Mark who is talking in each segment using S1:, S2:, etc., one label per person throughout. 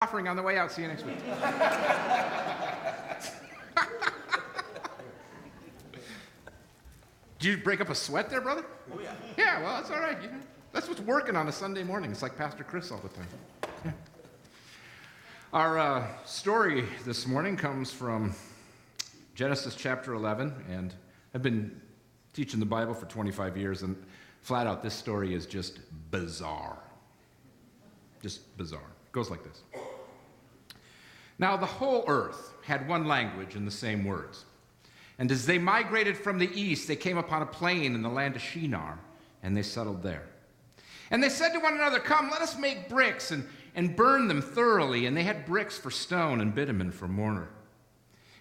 S1: Offering on the way out. See you next week. Did you break up a sweat there, brother?
S2: Oh, yeah.
S1: Yeah, well, that's all right. You know, that's what's working on a Sunday morning. It's like Pastor Chris all the time. Yeah. Our story this morning comes from Genesis chapter 11, and I've been teaching the Bible for 25 years, and flat out, this story is just bizarre. Just bizarre. It goes like this. Now, the whole earth had one language and the same words. And as they migrated from the east, they came upon a plain in the land of Shinar, and they settled there. And they said to one another, "Come, let us make bricks and burn them thoroughly." And they had bricks for stone and bitumen for mortar.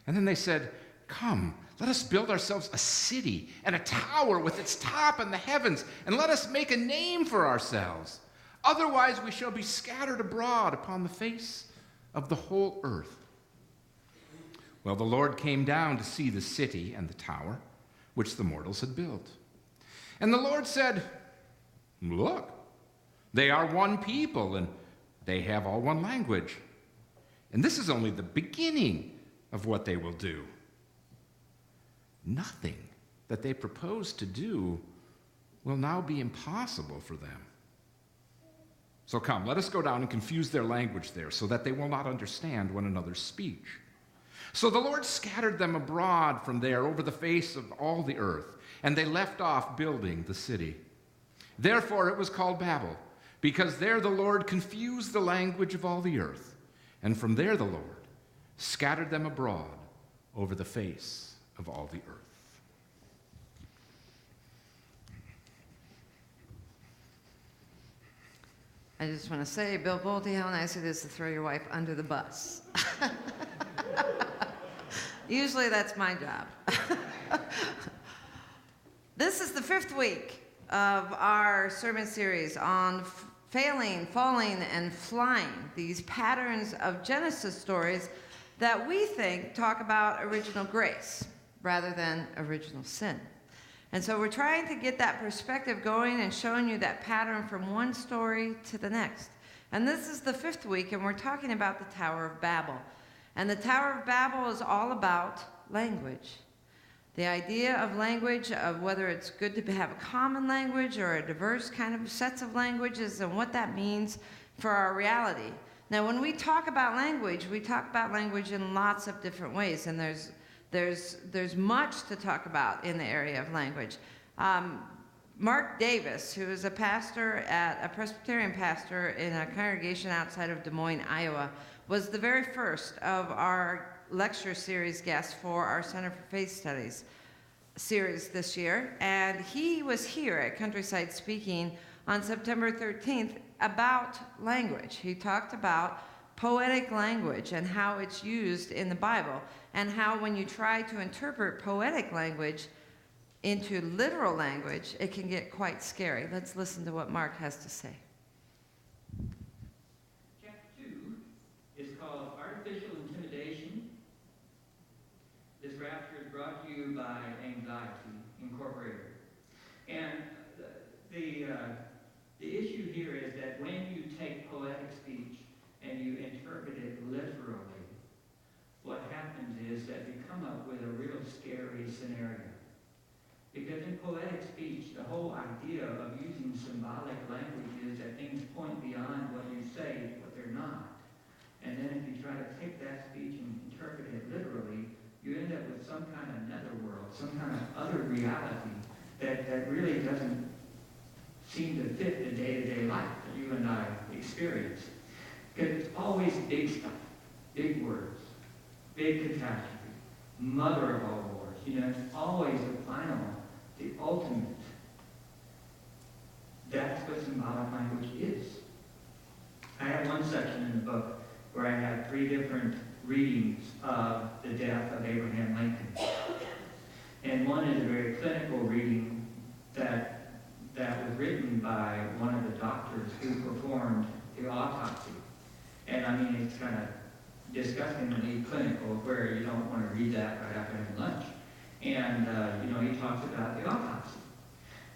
S1: And then they said, "Come, let us build ourselves a city and a tower with its top in the heavens, and let us make a name for ourselves. Otherwise we shall be scattered abroad upon the face of the whole earth." Well, the Lord came down to see the city and the tower, which the mortals had built. And the Lord said, "Look, they are one people, and they have all one language. And this is only the beginning of what they will do. Nothing that they propose to do will now be impossible for them. So come, let us go down and confuse their language there, so that they will not understand one another's speech." So the Lord scattered them abroad from there over the face of all the earth, and they left off building the city. Therefore it was called Babel, because there the Lord confused the language of all the earth, and from there the Lord scattered them abroad over the face of all the earth.
S3: I just want to say, Bill Bolte, how nice it is to throw your wife under the bus. Usually that's my job. This is the 5th week of our sermon series on failing, falling, and flying, these patterns of Genesis stories that we think talk about original grace rather than original sin. And so we're trying to get that perspective going and showing you that pattern from one story to the next. And this is the 5th week, and we're talking about the Tower of Babel. And the Tower of Babel is all about language. The idea of language, of whether it's good to have a common language or a diverse kind of sets of languages, and what that means for our reality. Now, when we talk about language, we talk about language in lots of different ways, and there's much to talk about in the area of language. Mark Davis, who is a Presbyterian pastor in a congregation outside of Des Moines, Iowa, was the very first of our lecture series guests for our Center for Faith Studies series this year. And he was here at Countryside speaking on September 13th about language. He talked about poetic language and how it's used in the Bible, and how when you try to interpret poetic language into literal language, it can get quite scary. Let's listen to what Mark has to say.
S4: Chapter 2 is called Artificial Intimidation. This rapture is brought to you by Anxiety Incorporated. And the issue here is that when you take poetic speech and you interpret it literally, what happens is that you come up with a real scary scenario. Because in poetic speech, the whole idea of using symbolic language is that things point beyond what you say, what they're not. And then if you try to take that speech and interpret it literally, you end up with some kind of netherworld, some kind of other reality that really doesn't seem to fit the day-to-day life that you and I experience. Because it's always big stuff, big words, big catastrophe, mother of all wars. You know, it's always the final, the ultimate. That's what symbolic language is. I have one section in the book where I have 3 different readings of the death of Abraham Lincoln. And one is a very clinical reading that was written by one of the doctors who performed the autopsy. And I mean, it's kind of disgustingly clinical, where you don't want to read that right after having lunch. And, he talks about the autopsy.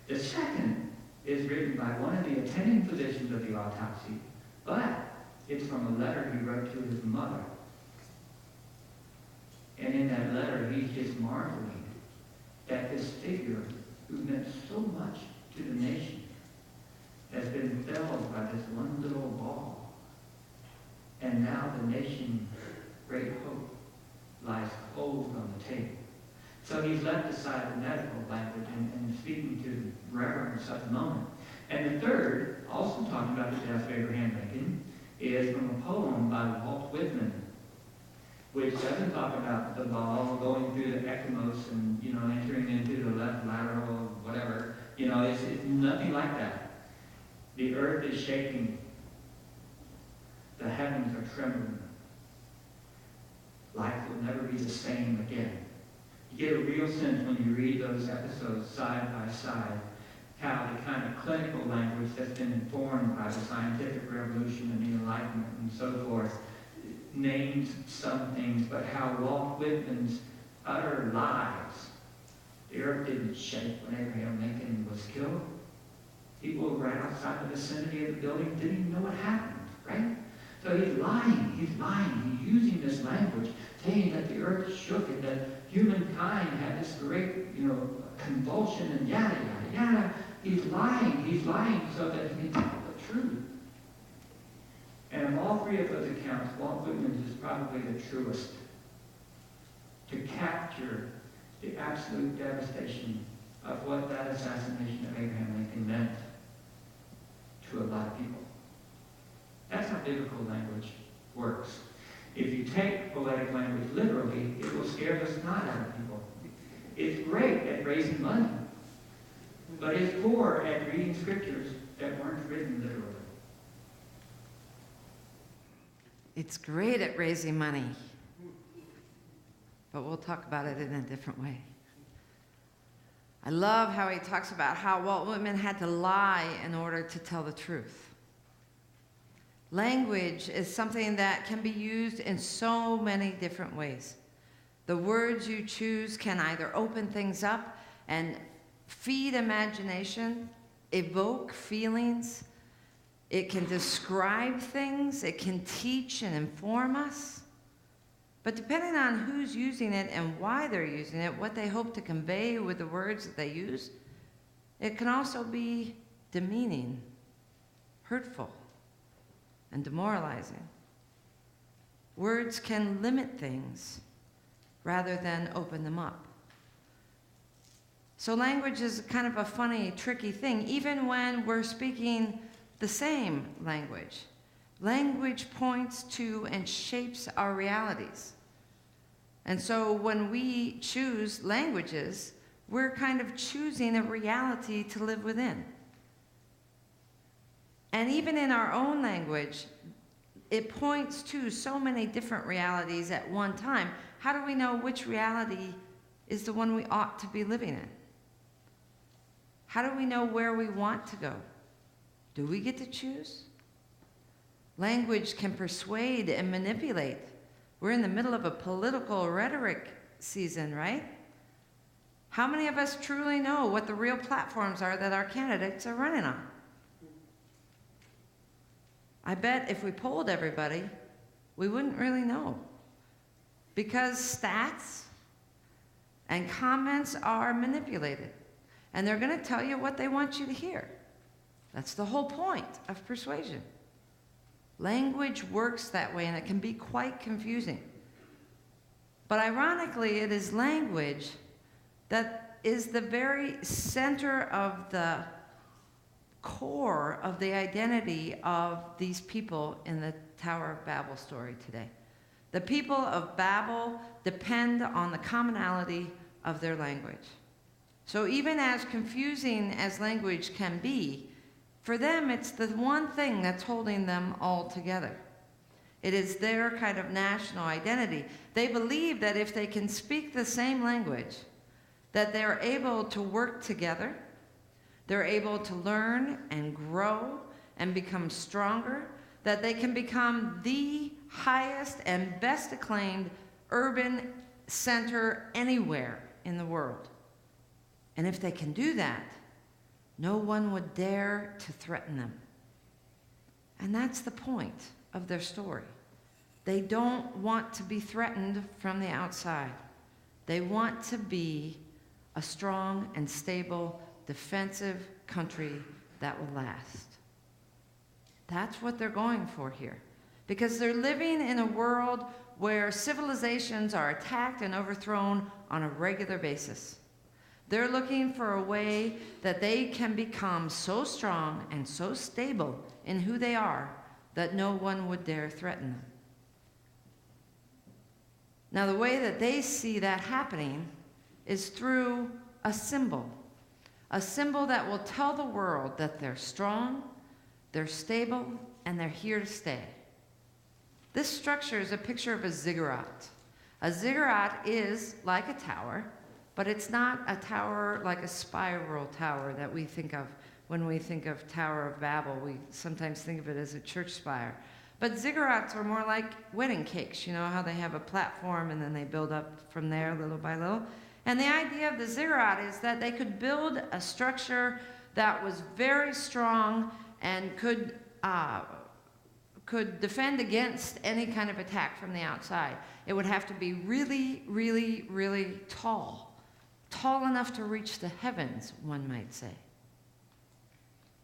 S4: The second is written by one of the attending physicians of the autopsy, but It's from a letter he wrote to his mother. And in that letter, he's just marveling that this figure who meant so much to the nation has been felled by this one little ball. And now the nation's great hope lies cold on the table. So he's left aside the medical language and speaking to the reverence of the moment. And the third, also talking about the death of Abraham Lincoln, is from a poem by Walt Whitman, which doesn't talk about the ball going through the ecchymos and, entering into the left lateral, whatever. It's nothing like that. The earth is shaking. The heavens are trembling. Life will never be the same again. You get a real sense when you read those episodes side by side, how the kind of clinical language that's been informed by the scientific revolution and the Enlightenment and so forth names some things, but how Walt Whitman's utter lies. The earth didn't shake when Abraham Lincoln was killed. People right outside the vicinity of the building didn't even know what happened, right? So he's lying. He's using this language, saying that the earth shook and that humankind had this great, convulsion and yada, yada, yada. He's lying so that he can tell the truth. And of all three of those accounts, Walt Whitman's is probably the truest to capture the absolute devastation of what that assassination of Abraham Lincoln meant to a lot of people. That's how biblical language works. If you take poetic language literally, it will scare the snot out of people. It's great at raising money, but it's poor at reading scriptures that weren't written literally.
S3: It's great at raising money, but we'll talk about it in a different way. I love how he talks about how Walt Whitman had to lie in order to tell the truth. Language is something that can be used in so many different ways. The words you choose can either open things up and feed imagination, evoke feelings. It can describe things. It can teach and inform us. But depending on who's using it and why they're using it, what they hope to convey with the words that they use, it can also be demeaning, hurtful, and demoralizing. Words can limit things rather than open them up. So language is kind of a funny, tricky thing, even when we're speaking the same language. Language points to and shapes our realities. And so when we choose languages, we're kind of choosing a reality to live within. And even in our own language, it points to so many different realities at one time. How do we know which reality is the one we ought to be living in? How do we know where we want to go? Do we get to choose? Language can persuade and manipulate. We're in the middle of a political rhetoric season, right? How many of us truly know what the real platforms are that our candidates are running on? I bet if we polled everybody, we wouldn't really know. Because stats and comments are manipulated. And they're going to tell you what they want you to hear. That's the whole point of persuasion. Language works that way, and it can be quite confusing. But ironically, it is language that is the very center of the core of the identity of these people in the Tower of Babel story today. The people of Babel depend on the commonality of their language. So even as confusing as language can be, for them it's the one thing that's holding them all together. It is their kind of national identity. They believe that if they can speak the same language, that they're able to work together, they're able to learn and grow and become stronger, that they can become the highest and best acclaimed urban center anywhere in the world. And if they can do that, no one would dare to threaten them. And that's the point of their story. They don't want to be threatened from the outside. They want to be a strong and stable, defensive country that will last. That's what they're going for here. Because they're living in a world where civilizations are attacked and overthrown on a regular basis. They're looking for a way that they can become so strong and so stable in who they are that no one would dare threaten them. Now, the way that they see that happening is through a symbol that will tell the world that they're strong, they're stable, and they're here to stay. This structure is a picture of a ziggurat. A ziggurat is like a tower, but it's not a tower like a spiral tower that we think of when we think of Tower of Babel. We sometimes think of it as a church spire. But ziggurats are more like wedding cakes. You know how they have a platform and then they build up from there little by little? And the idea of the ziggurat is that they could build a structure that was very strong and could defend against any kind of attack from the outside. It would have to be really, really, really tall. Tall enough to reach the heavens, one might say.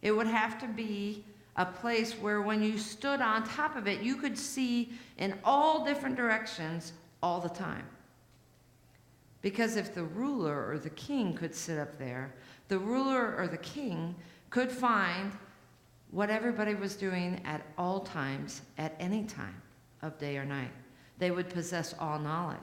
S3: It would have to be a place where when you stood on top of it, you could see in all different directions all the time. Because if the ruler or the king could sit up there, the ruler or the king could find what everybody was doing at all times, at any time of day or night. They would possess all knowledge.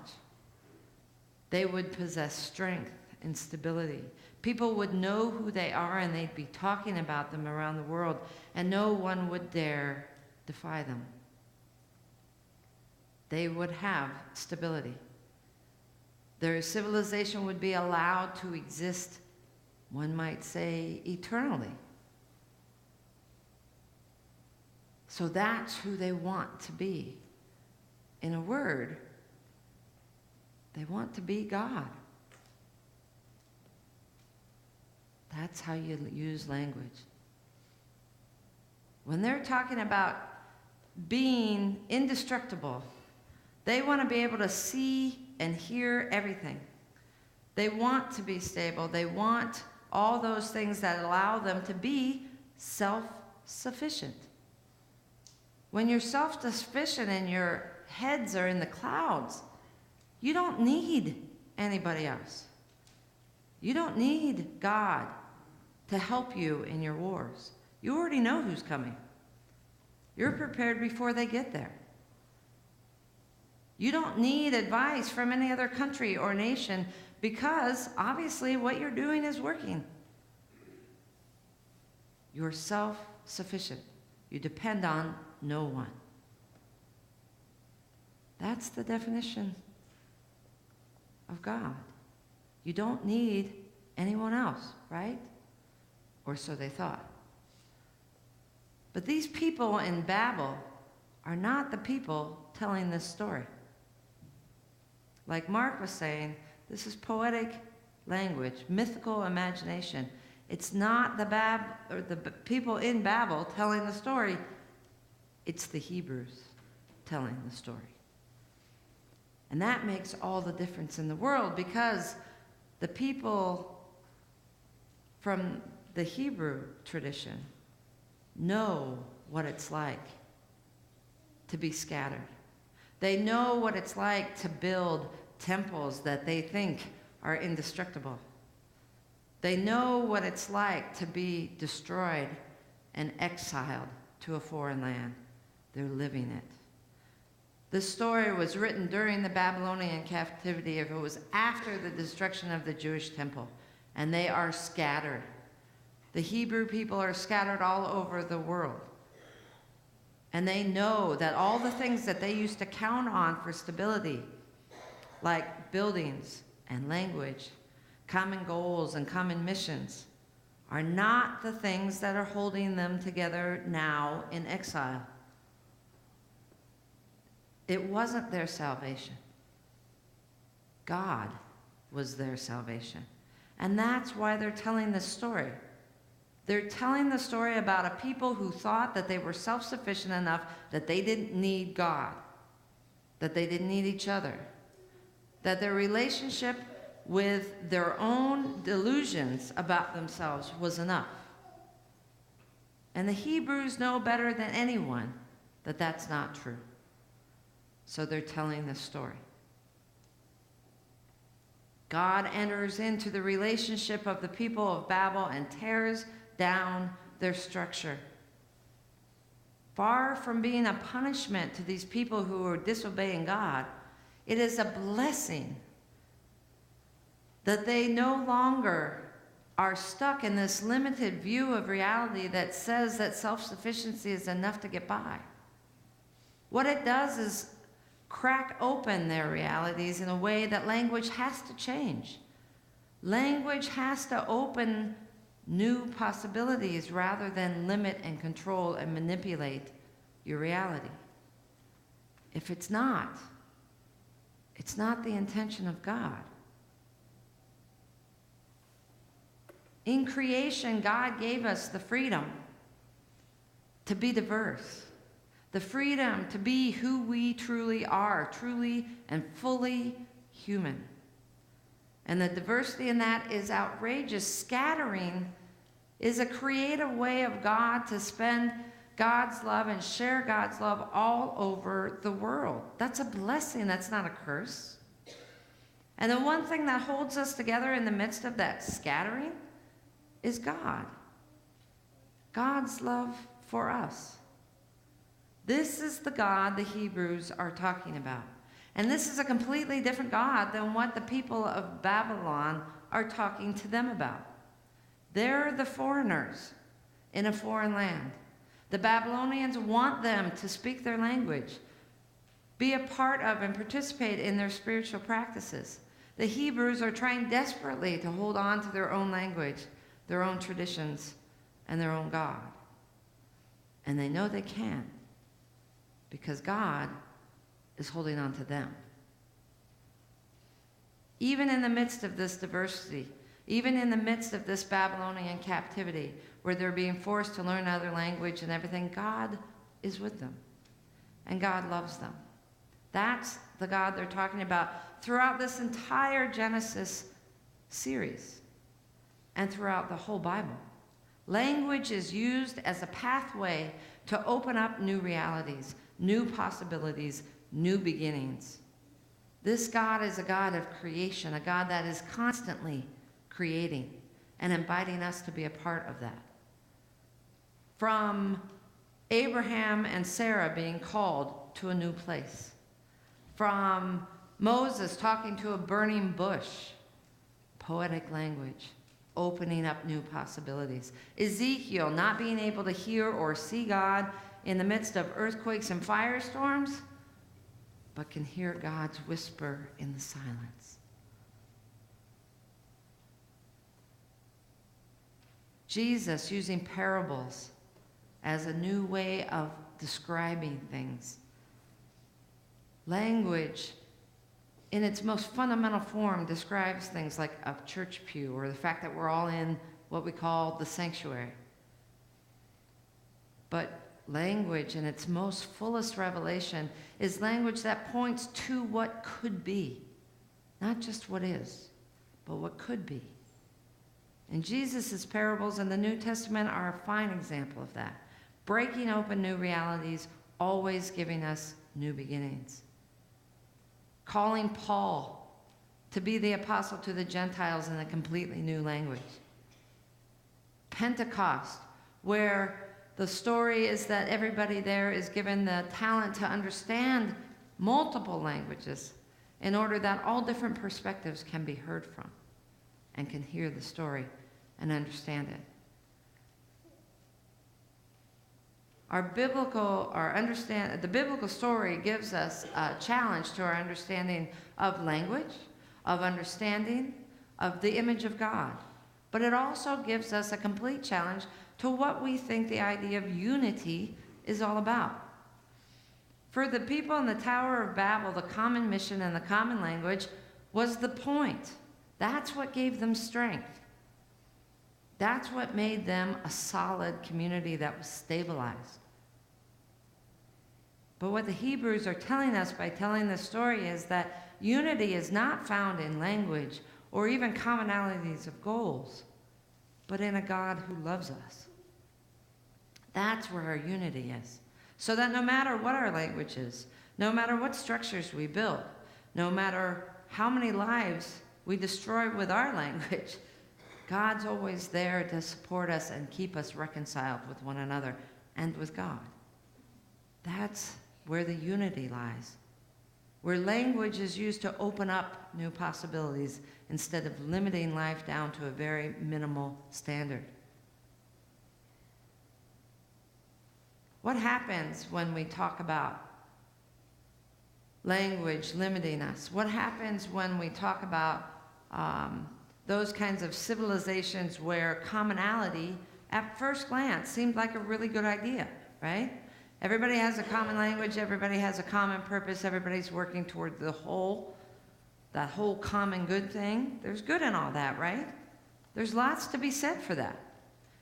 S3: They would possess strength and stability. People would know who they are and they'd be talking about them around the world, and no one would dare defy them. They would have stability. Their civilization would be allowed to exist, one might say, eternally. So that's who they want to be. In a word, they want to be God. That's how you use language. When they're talking about being indestructible, they want to be able to see and hear everything. They want to be stable. They want all those things that allow them to be self-sufficient. When you're self-sufficient and your heads are in the clouds, you don't need anybody else. You don't need God to help you in your wars. You already know who's coming. You're prepared before they get there. You don't need advice from any other country or nation because obviously what you're doing is working. You're self-sufficient. You depend on no one. That's the definition of God. You don't need anyone else, right? Or so they thought. But these people in Babel are not the people telling this story. Like Mark was saying, this is poetic language, mythical imagination. It's not the people in Babel telling the story. It's the Hebrews telling the story. And that makes all the difference in the world because the people from the Hebrew tradition know what it's like to be scattered. They know what it's like to build temples that they think are indestructible. They know what it's like to be destroyed and exiled to a foreign land. They're living it. This story was written during the Babylonian captivity. If it was after the destruction of the Jewish temple, and they are scattered. The Hebrew people are scattered all over the world. And they know that all the things that they used to count on for stability, like buildings and language, common goals and common missions, are not the things that are holding them together now in exile. It wasn't their salvation. God was their salvation. And that's why they're telling this story. They're telling the story about a people who thought that they were self-sufficient enough that they didn't need God, that they didn't need each other, that their relationship with their own delusions about themselves was enough. And the Hebrews know better than anyone that that's not true. So they're telling this story. God enters into the relationship of the people of Babel and tears down their structure. Far from being a punishment to these people who are disobeying God, it is a blessing that they no longer are stuck in this limited view of reality that says that self-sufficiency is enough to get by. What it does is crack open their realities in a way that language has to change. Language has to open new possibilities rather than limit and control and manipulate your reality. If it's not the intention of God. In creation, God gave us the freedom to be diverse, the freedom to be who we truly are, truly and fully human. And the diversity in that is outrageous. Scattering is a creative way of God to spend God's love and share God's love all over the world. That's a blessing, that's not a curse. And the one thing that holds us together in the midst of that scattering is God. God's love for us. This is the God the Hebrews are talking about. And this is a completely different God than what the people of Babylon are talking to them about. They're the foreigners in a foreign land. The Babylonians want them to speak their language, be a part of and participate in their spiritual practices. The Hebrews are trying desperately to hold on to their own language, their own traditions, and their own God. And they know they can, because God is holding on to them. Even in the midst of this diversity, even in the midst of this Babylonian captivity, where they're being forced to learn another language and everything, God is with them, and God loves them. That's the God they're talking about throughout this entire Genesis series and throughout the whole Bible. Language is used as a pathway to open up new realities, new possibilities, new beginnings. This God is a God of creation, a God that is constantly creating and inviting us to be a part of that. From Abraham and Sarah being called to a new place, from Moses talking to a burning bush, poetic language, opening up new possibilities. Ezekiel not being able to hear or see God in the midst of earthquakes and firestorms, but can hear God's whisper in the silence. Jesus using parables as a new way of describing things. Language, in its most fundamental form, describes things like a church pew or the fact that we're all in what we call the sanctuary. But language, in its most fullest revelation, is language that points to what could be, not just what is, but what could be. And Jesus' parables in the New Testament are a fine example of that, breaking open new realities, always giving us new beginnings. Calling Paul to be the apostle to the Gentiles in a completely new language. Pentecost, where the story is that everybody there is given the talent to understand multiple languages in order that all different perspectives can be heard from and can hear the story and understand it. The biblical story gives us a challenge to our understanding of language, of understanding of the image of God. But it also gives us a complete challenge to what we think the idea of unity is all about. For the people in the Tower of Babel, the common mission and the common language was the point. That's what gave them strength. That's what made them a solid community that was stabilized. But what the Hebrews are telling us by telling this story is that unity is not found in language or even commonalities of goals, but in a God who loves us. That's where our unity is. So that no matter what our language is, no matter what structures we build, no matter how many lives we destroy with our language, God's always there to support us and keep us reconciled with one another and with God. That's where the unity lies, where language is used to open up new possibilities instead of limiting life down to a very minimal standard. What happens when we talk about language limiting us? What happens when we talk about those kinds of civilizations where commonality, at first glance, seemed like a really good idea, right? Everybody has a common language, everybody has a common purpose, everybody's working toward that whole common good thing. There's good in all that, right? There's lots to be said for that.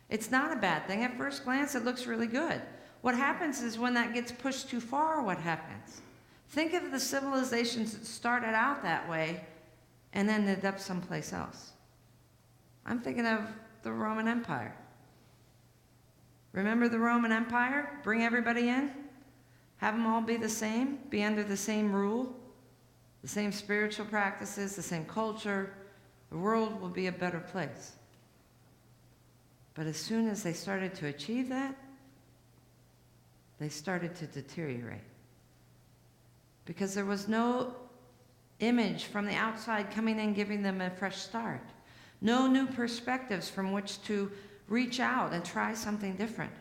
S3: It's not a bad thing. At first glance, it looks really good. What happens is when that gets pushed too far, what happens? Think of the civilizations that started out that way and ended up someplace else. I'm thinking of the Roman Empire. Remember the Roman Empire? Bring everybody in, have them all be the same, be under the same rule, the same spiritual practices, the same culture. The world will be a better place. But as soon as they started to achieve that, they started to deteriorate. Because there was no image from the outside coming in giving them a fresh start. No new perspectives from which to reach out and try something different.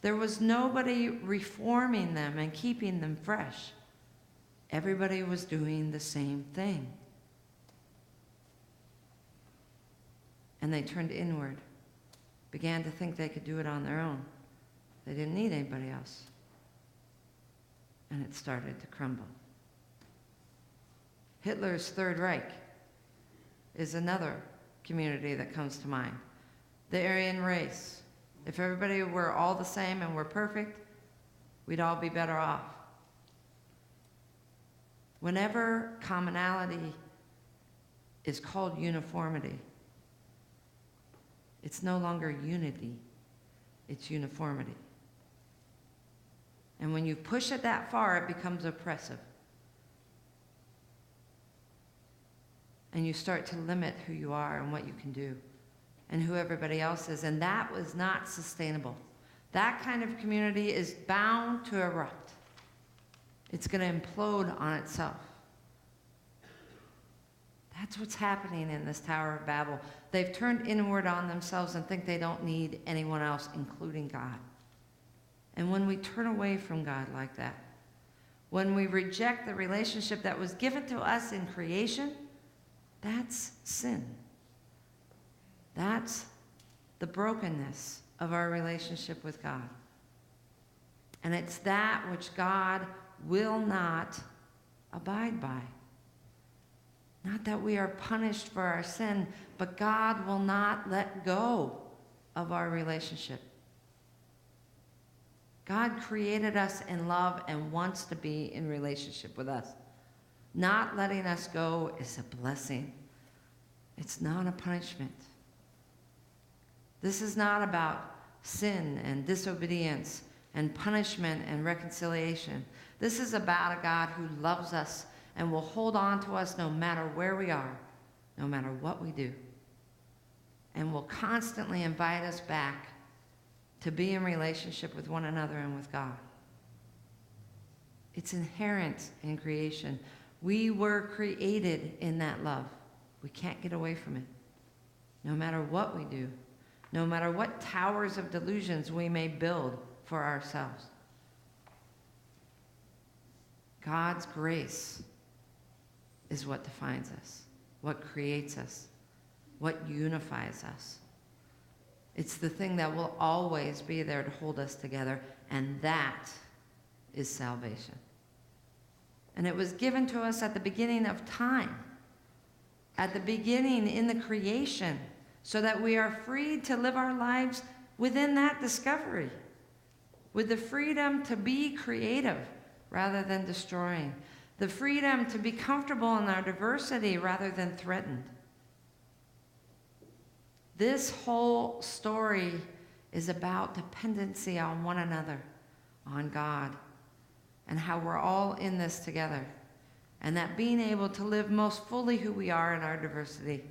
S3: There was nobody reforming them and keeping them fresh. Everybody was doing the same thing. And they turned inward, began to think they could do it on their own. They didn't need anybody else. And it started to crumble. Hitler's Third Reich is another community that comes to mind. The Aryan race. If everybody were all the same and were perfect, we'd all be better off. Whenever commonality is called uniformity, it's no longer unity, it's uniformity. And when you push it that far, it becomes oppressive. And you start to limit who you are and what you can do and who everybody else is. And that was not sustainable. That kind of community is bound to erupt. It's going to implode on itself. That's what's happening in this Tower of Babel. They've turned inward on themselves and think they don't need anyone else, including God. And when we turn away from God like that, when we reject the relationship that was given to us in creation, that's sin. That's the brokenness of our relationship with God. And it's that which God will not abide by. Not that we are punished for our sin, but God will not let go of our relationship. God created us in love and wants to be in relationship with us. Not letting us go is a blessing. It's not a punishment. This is not about sin and disobedience and punishment and reconciliation. This is about a God who loves us and will hold on to us no matter where we are, no matter what we do, and will constantly invite us back to be in relationship with one another and with God. It's inherent in creation. We were created in that love. We can't get away from it, no matter what we do, no matter what towers of delusions we may build for ourselves. God's grace is what defines us, what creates us, what unifies us. It's the thing that will always be there to hold us together, and that is salvation. And it was given to us at the beginning of time. At the beginning in the creation, so that we are free to live our lives within that discovery, with the freedom to be creative rather than destroying, the freedom to be comfortable in our diversity rather than threatened. This whole story is about dependency on one another, on God, and how we're all in this together. And that being able to live most fully who we are in our diversity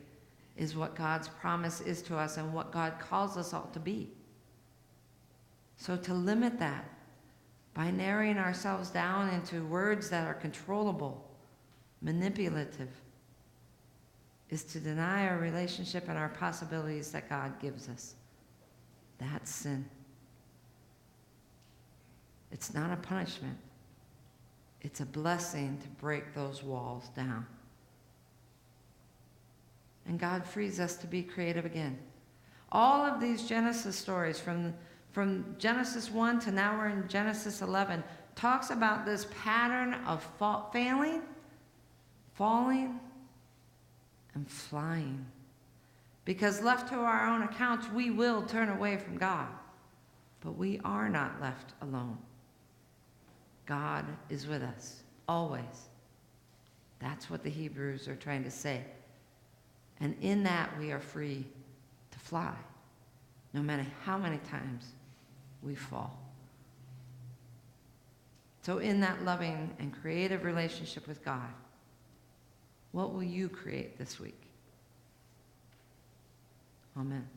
S3: is what God's promise is to us and what God calls us all to be. So to limit that by narrowing ourselves down into words that are controllable, manipulative, is to deny our relationship and our possibilities that God gives us. That's sin. It's not a punishment. It's a blessing to break those walls down. And God frees us to be creative again. All of these Genesis stories, from Genesis 1 to now we're in Genesis 11, talks about this pattern of failing, falling, and flying. Because left to our own accounts, we will turn away from God. But we are not left alone. God is with us, always. That's what the Hebrews are trying to say. And in that, we are free to fly, no matter how many times we fall. So in that loving and creative relationship with God, what will you create this week? Amen.